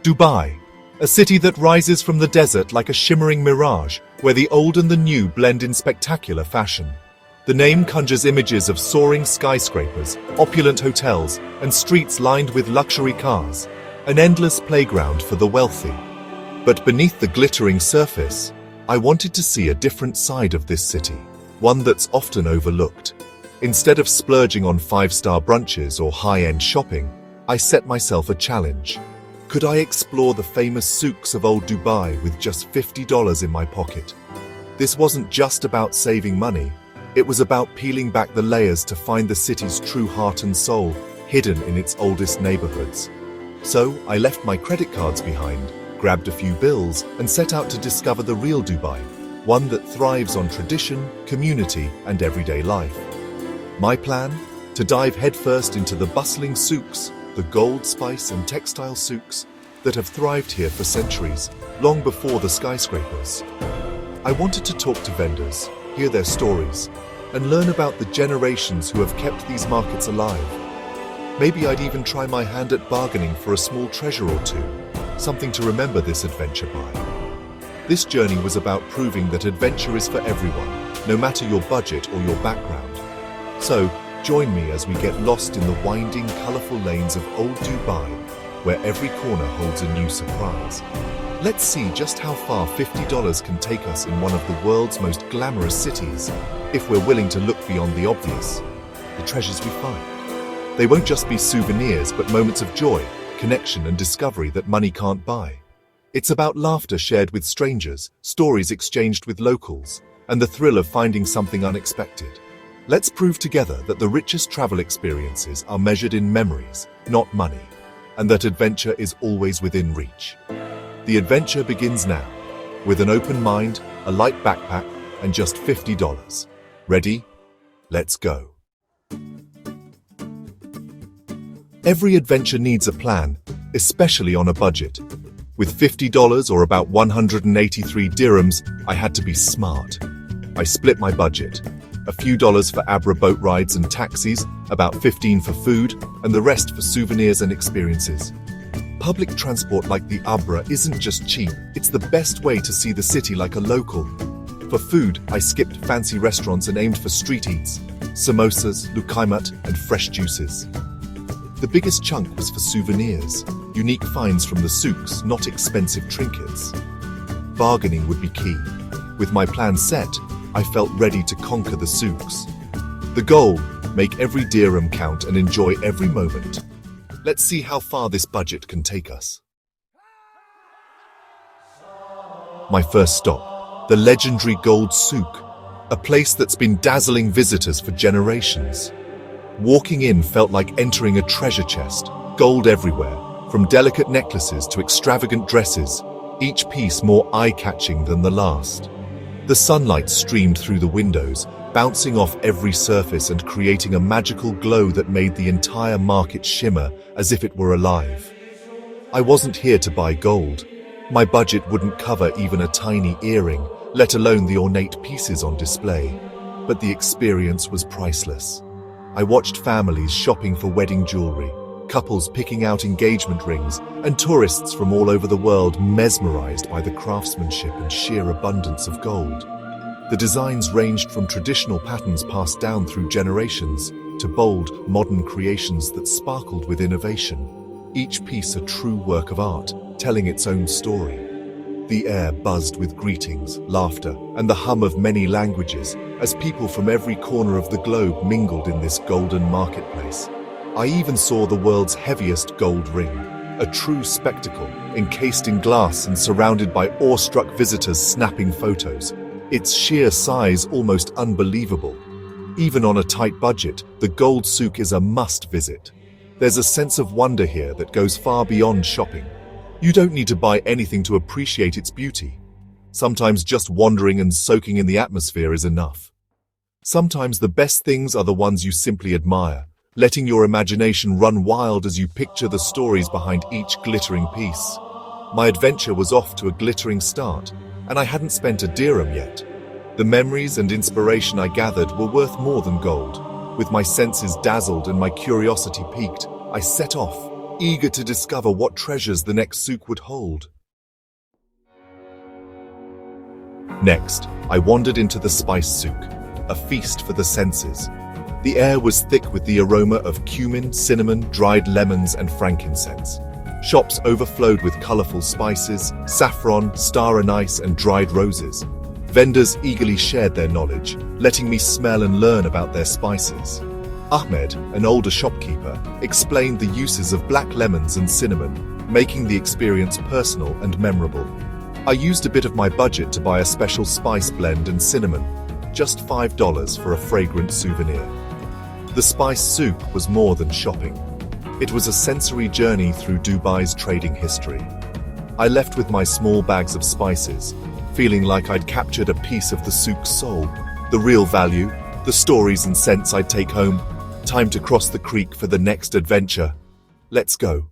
Dubai, a city that rises from the desert like a shimmering mirage, where the old and the new blend in spectacular fashion. The name conjures images of soaring skyscrapers, opulent hotels, and streets lined with luxury cars, an endless playground for the wealthy. But beneath the glittering surface, I wanted to see a different side of this city, one that's often overlooked. Instead of splurging on five-star brunches or high-end shopping, I set myself a challenge. Could I explore the famous souks of old Dubai with just $50 in my pocket? This wasn't just about saving money, it was about peeling back the layers to find the city's true heart and soul, hidden in its oldest neighborhoods. So I left my credit cards behind, grabbed a few bills, and set out to discover the real Dubai, one that thrives on tradition, community, and everyday life. My plan? To dive headfirst into the bustling souks, the gold, spice, and textile souks that have thrived here for centuries, long before the skyscrapers. I wanted to talk to vendors, hear their stories, and learn about the generations who have kept these markets alive. Maybe I'd even try my hand at bargaining for a small treasure or two, something to remember this adventure by. This journey was about proving that adventure is for everyone, no matter your budget or your background. So, join me as we get lost in the winding, colorful lanes of old Dubai, where every corner holds a new surprise. Let's see just how far $50 can take us in one of the world's most glamorous cities, if we're willing to look beyond the obvious, the treasures we find. They won't just be souvenirs, but moments of joy, connection, and discovery that money can't buy. It's about laughter shared with strangers, stories exchanged with locals, and the thrill of finding something unexpected. Let's prove together that the richest travel experiences are measured in memories, not money, and that adventure is always within reach. The adventure begins now, with an open mind, a light backpack, and just $50. Ready? Let's go. Every adventure needs a plan, especially on a budget. With $50 or about 183 dirhams, I had to be smart. I split my budget. A few dollars for Abra boat rides and taxis, about 15 for food, and the rest for souvenirs and experiences. Public transport like the Abra isn't just cheap, it's the best way to see the city like a local. For food, I skipped fancy restaurants and aimed for street eats, samosas, lukaimat, and fresh juices. The biggest chunk was for souvenirs, unique finds from the souks, not expensive trinkets. Bargaining would be key. With my plan set, I felt ready to conquer the souks. The goal, make every dirham count and enjoy every moment. Let's see how far this budget can take us. My first stop, the legendary Gold Souk, a place that's been dazzling visitors for generations. Walking in felt like entering a treasure chest, gold everywhere, from delicate necklaces to extravagant dresses, each piece more eye-catching than the last. The sunlight streamed through the windows, bouncing off every surface and creating a magical glow that made the entire market shimmer as if it were alive. I wasn't here to buy gold. My budget wouldn't cover even a tiny earring, let alone the ornate pieces on display. But the experience was priceless. I watched families shopping for wedding jewelry, couples picking out engagement rings, and tourists from all over the world mesmerized by the craftsmanship and sheer abundance of gold. The designs ranged from traditional patterns passed down through generations to bold, modern creations that sparkled with innovation, each piece a true work of art, telling its own story. The air buzzed with greetings, laughter, and the hum of many languages as people from every corner of the globe mingled in this golden marketplace. I even saw the world's heaviest gold ring, a true spectacle, encased in glass and surrounded by awestruck visitors snapping photos, its sheer size almost unbelievable. Even on a tight budget, the Gold Souk is a must-visit. There's a sense of wonder here that goes far beyond shopping. You don't need to buy anything to appreciate its beauty. Sometimes just wandering and soaking in the atmosphere is enough. Sometimes the best things are the ones you simply admire, letting your imagination run wild as you picture the stories behind each glittering piece. My adventure was off to a glittering start, and I hadn't spent a dirham yet. The memories and inspiration I gathered were worth more than gold. With my senses dazzled and my curiosity piqued, I set off, eager to discover what treasures the next souk would hold. Next, I wandered into the spice souk, a feast for the senses. The air was thick with the aroma of cumin, cinnamon, dried lemons, and frankincense. Shops overflowed with colorful spices, saffron, star anise, and dried roses. Vendors eagerly shared their knowledge, letting me smell and learn about their spices. Ahmed, an older shopkeeper, explained the uses of black lemons and cinnamon, making the experience personal and memorable. I used a bit of my budget to buy a special spice blend and cinnamon, just $5 for a fragrant souvenir. The spice souk was more than shopping. It was a sensory journey through Dubai's trading history. I left with my small bags of spices, feeling like I'd captured a piece of the souk's soul, the real value, the stories and scents I'd take home. Time to cross the creek for the next adventure. Let's go.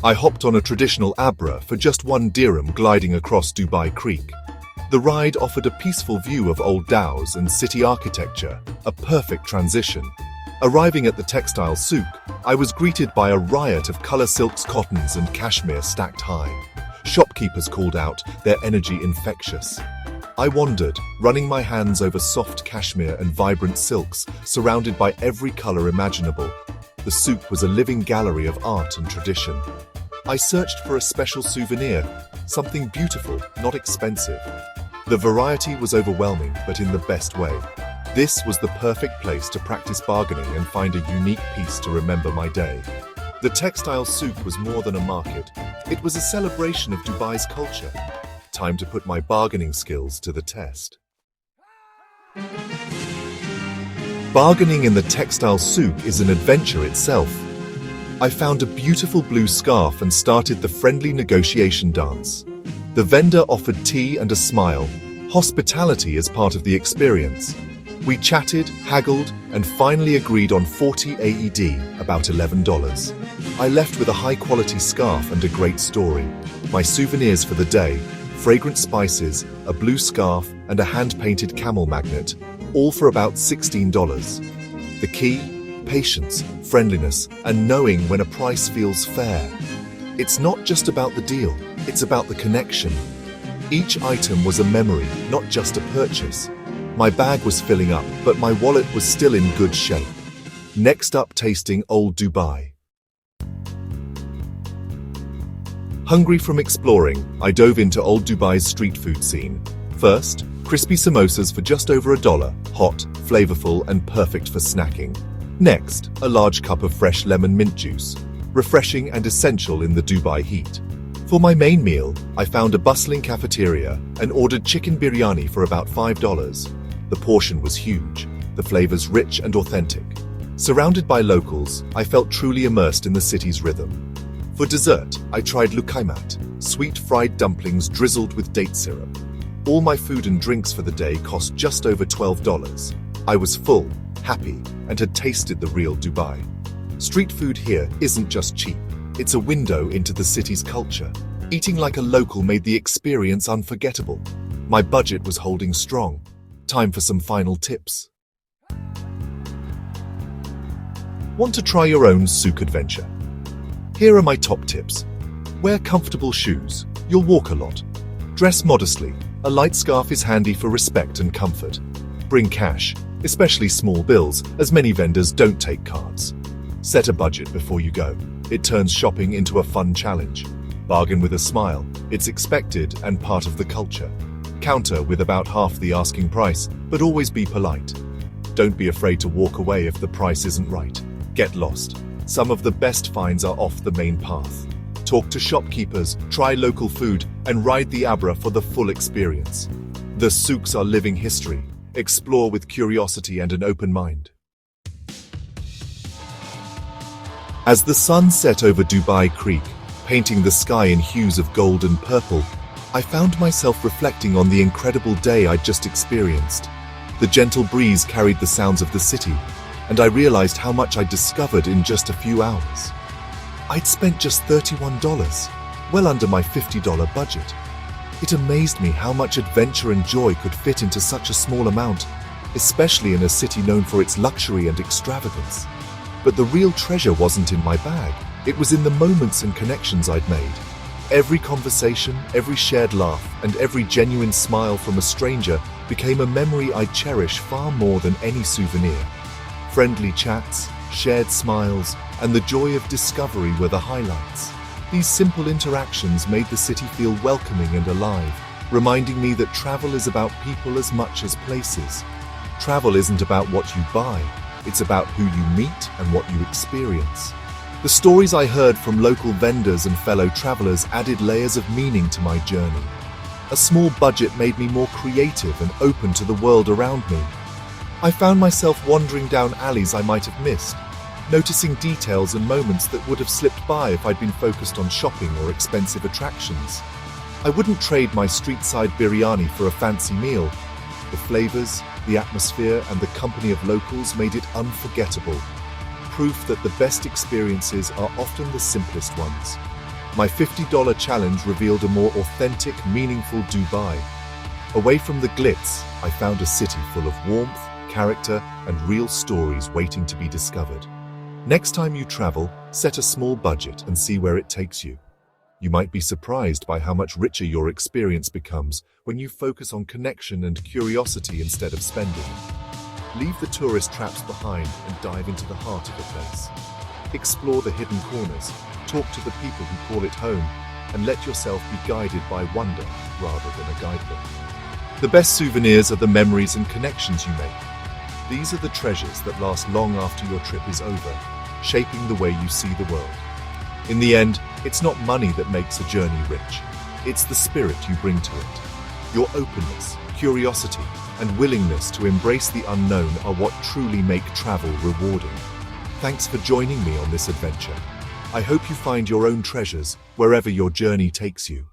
I hopped on a traditional abra for just 1 dirham gliding across Dubai Creek. The ride offered a peaceful view of old dhows and city architecture, a perfect transition. Arriving at the textile souk, I was greeted by a riot of color silks, cottons, and cashmere stacked high. Shopkeepers called out, their energy infectious. I wandered, running my hands over soft cashmere and vibrant silks, surrounded by every color imaginable. The souk was a living gallery of art and tradition. I searched for a special souvenir, something beautiful, not expensive. The variety was overwhelming, but in the best way. This was the perfect place to practice bargaining and find a unique piece to remember my day. The textile souk was more than a market. It was a celebration of Dubai's culture. Time to put my bargaining skills to the test. Bargaining in the textile souk is an adventure itself. I found a beautiful blue scarf and started the friendly negotiation dance. The vendor offered tea and a smile, hospitality as part of the experience. We chatted, haggled, and finally agreed on 40 AED, about $11. I left with a high-quality scarf and a great story. My souvenirs for the day, fragrant spices, a blue scarf, and a hand-painted camel magnet, all for about $16. The key? Patience, friendliness, and knowing when a price feels fair. It's not just about the deal, it's about the connection. Each item was a memory, not just a purchase. My bag was filling up, but my wallet was still in good shape. Next up, tasting Old Dubai. Hungry from exploring, I dove into Old Dubai's street food scene. First, crispy samosas for just over $1, hot, flavorful, and perfect for snacking. Next, a large cup of fresh lemon mint juice, refreshing and essential in the Dubai heat. For my main meal, I found a bustling cafeteria and ordered chicken biryani for about $5. The portion was huge, the flavors rich and authentic. Surrounded by locals, I felt truly immersed in the city's rhythm. For dessert, I tried lukaimat, sweet fried dumplings drizzled with date syrup. All my food and drinks for the day cost just over $12. I was full, happy, and had tasted the real Dubai. Street food here isn't just cheap, it's a window into the city's culture. Eating like a local made the experience unforgettable. My budget was holding strong. Time for some final tips. Want to try your own souk adventure? Here are my top tips. Wear comfortable shoes. You'll walk a lot. Dress modestly. A light scarf is handy for respect and comfort. Bring cash, especially small bills, as many vendors don't take cards. Set a budget before you go. It turns shopping into a fun challenge. Bargain with a smile. It's expected and part of the culture. Counter with about half the asking price, but always be polite. Don't be afraid to walk away if the price isn't right. Get lost. Some of the best finds are off the main path. Talk to shopkeepers, try local food, and ride the Abra for the full experience. The souks are living history. Explore with curiosity and an open mind. As the sun set over Dubai Creek, painting the sky in hues of gold and purple, I found myself reflecting on the incredible day I'd just experienced. The gentle breeze carried the sounds of the city, and I realized how much I'd discovered in just a few hours. I'd spent just $31, well under my $50 budget. It amazed me how much adventure and joy could fit into such a small amount, especially in a city known for its luxury and extravagance. But the real treasure wasn't in my bag. It was in the moments and connections I'd made. Every conversation, every shared laugh, and every genuine smile from a stranger became a memory I'd cherish far more than any souvenir. Friendly chats, shared smiles, and the joy of discovery were the highlights. These simple interactions made the city feel welcoming and alive, reminding me that travel is about people as much as places. Travel isn't about what you buy, it's about who you meet and what you experience. The stories I heard from local vendors and fellow travelers added layers of meaning to my journey. A small budget made me more creative and open to the world around me. I found myself wandering down alleys I might have missed, noticing details and moments that would have slipped by if I'd been focused on shopping or expensive attractions. I wouldn't trade my street-side biryani for a fancy meal. The flavors, the atmosphere, and the company of locals made it unforgettable. Proof that the best experiences are often the simplest ones. My $50 challenge revealed a more authentic, meaningful Dubai. Away from the glitz, I found a city full of warmth, character, and real stories waiting to be discovered. Next time you travel, set a small budget and see where it takes you. You might be surprised by how much richer your experience becomes when you focus on connection and curiosity instead of spending. Leave the tourist traps behind and dive into the heart of the place. Explore the hidden corners, talk to the people who call it home, and let yourself be guided by wonder rather than a guidebook. The best souvenirs are the memories and connections you make. These are the treasures that last long after your trip is over, shaping the way you see the world. In the end, it's not money that makes a journey rich. It's the spirit you bring to it. Your openness, curiosity, and willingness to embrace the unknown are what truly make travel rewarding. Thanks for joining me on this adventure. I hope you find your own treasures wherever your journey takes you.